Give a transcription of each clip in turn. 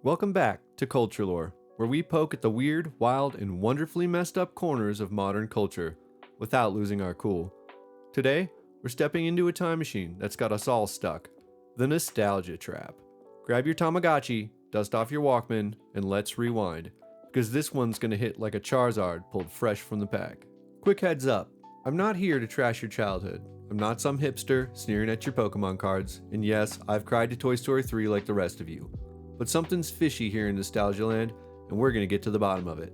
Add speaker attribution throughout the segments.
Speaker 1: Welcome back to Culture Lore, where we poke at the weird, wild, and wonderfully messed up corners of modern culture without losing our cool. Today, we're stepping into a time machine that's got us all stuck. The nostalgia trap. Grab your Tamagotchi, dust off your Walkman, and let's rewind, because this one's gonna hit like a Charizard pulled fresh from the pack. Quick heads up, I'm not here to trash your childhood. I'm not some hipster sneering at your Pokemon cards, and yes, I've cried to Toy Story 3 like the rest of you. But something's fishy here in Nostalgia Land, and we're gonna get to the bottom of it.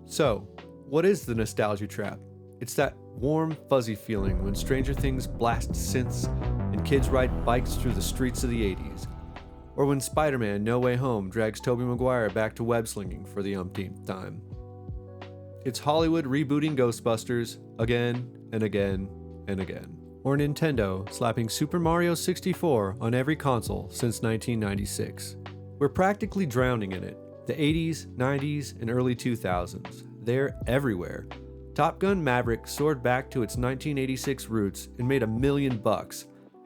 Speaker 1: So, what is the nostalgia trap? It's that warm, fuzzy feeling when Stranger Things blasts synths and kids ride bikes through the streets of the 80s. Or when Spider-Man No Way Home drags Tobey Maguire back to web-slinging for the umpteenth time. It's Hollywood rebooting Ghostbusters again and again and again. Or Nintendo slapping Super Mario 64 on every console since 1996. We're practically drowning in it. The 80s, 90s, and early 2000s. They're everywhere. Top Gun Maverick soared back to its 1986 roots and made $1 million.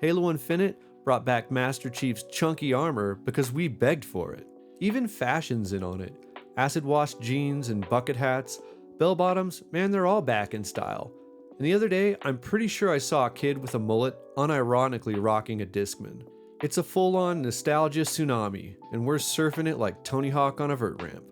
Speaker 1: Halo Infinite brought back Master Chief's chunky armor because we begged for it. Even fashion's in on it. Acid-washed jeans and bucket hats. Bell-bottoms, man, they're all back in style. And the other day, I'm pretty sure I saw a kid with a mullet unironically rocking a Discman. It's a full-on nostalgia tsunami, and we're surfing it like Tony Hawk on a vert ramp.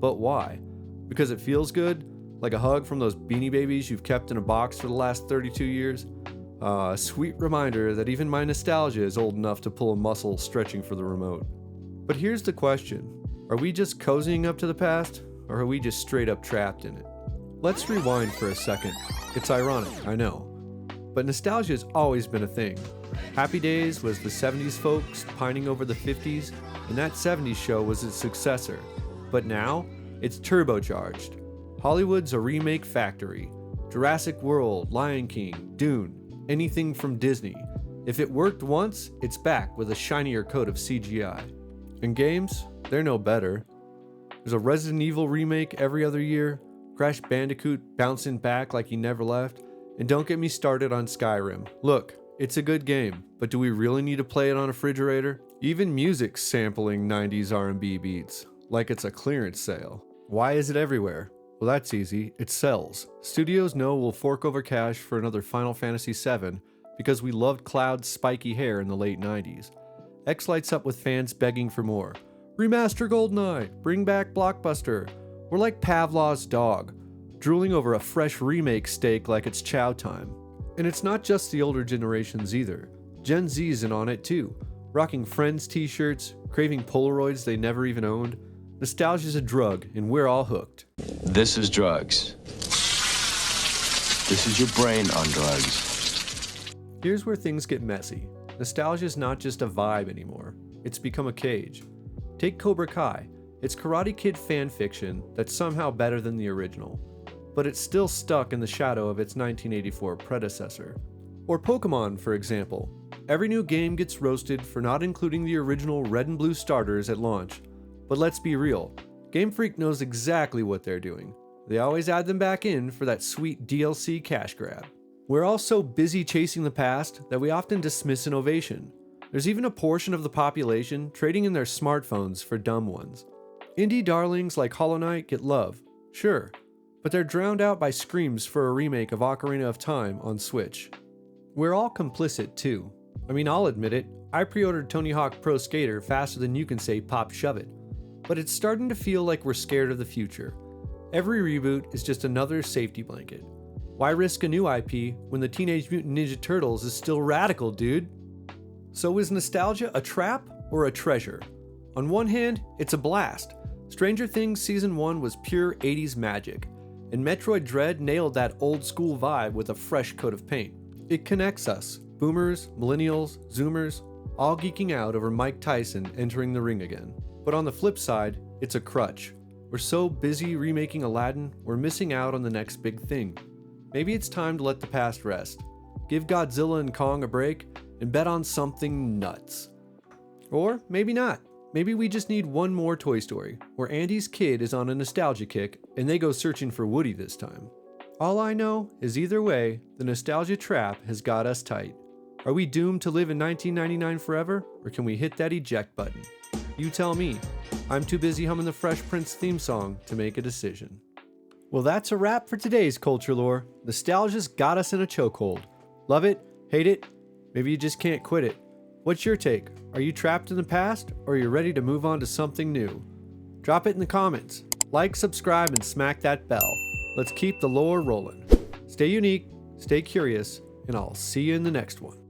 Speaker 1: But why? Because it feels good? Like a hug from those Beanie Babies you've kept in a box for the last 32 years? A sweet reminder that even my nostalgia is old enough to pull a muscle stretching for the remote. But here's the question. Are we just cozying up to the past, or are we just straight up trapped in it? Let's rewind for a second. It's ironic, I know. But nostalgia has always been a thing. Happy Days was the 70s folks pining over the 50s, and that 70s show was its successor. But now, it's turbocharged. Hollywood's a remake factory. Jurassic World, Lion King, Dune, anything from Disney. If it worked once, it's back with a shinier coat of CGI. And games, they're no better. There's a Resident Evil remake every other year, Crash Bandicoot bouncing back like he never left, and don't get me started on Skyrim. Look, it's a good game, but do we really need to play it on a refrigerator? Even music's sampling 90s R&B beats, like it's a clearance sale. Why is it everywhere? Well, that's easy, it sells. Studios know we'll fork over cash for another Final Fantasy VII because we loved Cloud's spiky hair in the late 90s. X lights up with fans begging for more. Remaster GoldenEye, bring back Blockbuster. We're like Pavlov's dog, drooling over a fresh remake steak like it's chow time. And it's not just the older generations either. Gen Z's in on it too, rocking Friends t-shirts, craving Polaroids they never even owned. Nostalgia's a drug, and we're all hooked.
Speaker 2: This is drugs. This is your brain on drugs.
Speaker 1: Here's where things get messy. Nostalgia's not just a vibe anymore. It's become a cage. Take Cobra Kai. It's Karate Kid fan fiction that's somehow better than the original, but it's still stuck in the shadow of its 1984 predecessor. Or Pokemon, for example. Every new game gets roasted for not including the original red and blue starters at launch. But let's be real, Game Freak knows exactly what they're doing. They always add them back in for that sweet DLC cash grab. We're all so busy chasing the past that we often dismiss innovation. There's even a portion of the population trading in their smartphones for dumb ones. Indie darlings like Hollow Knight get love, sure, but they're drowned out by screams for a remake of Ocarina of Time on Switch. We're all complicit too. I mean, I'll admit it, I pre-ordered Tony Hawk Pro Skater faster than you can say pop shove it. But it's starting to feel like we're scared of the future. Every reboot is just another safety blanket. Why risk a new IP when the Teenage Mutant Ninja Turtles is still radical, dude? So is nostalgia a trap or a treasure? On one hand, it's a blast. Stranger Things Season 1 was pure 80s magic, and Metroid Dread nailed that old school vibe with a fresh coat of paint. It connects us, boomers, millennials, zoomers, all geeking out over Mike Tyson entering the ring again. But on the flip side, it's a crutch. We're so busy remaking Aladdin, we're missing out on the next big thing. Maybe it's time to let the past rest, give Godzilla and Kong a break, and bet on something nuts. Or maybe not. Maybe we just need one more Toy Story, where Andy's kid is on a nostalgia kick and they go searching for Woody this time. All I know is either way, the nostalgia trap has got us tight. Are we doomed to live in 1999 forever, or can we hit that eject button? You tell me. I'm too busy humming the Fresh Prince theme song to make a decision. Well, that's a wrap for today's Culture Lore. Nostalgia's got us in a chokehold. Love it? Hate it? Maybe you just can't quit it. What's your take? Are you trapped in the past, or are you ready to move on to something new? Drop it in the comments. Like, subscribe, and smack that bell. Let's keep the lore rolling. Stay unique, stay curious, and I'll see you in the next one.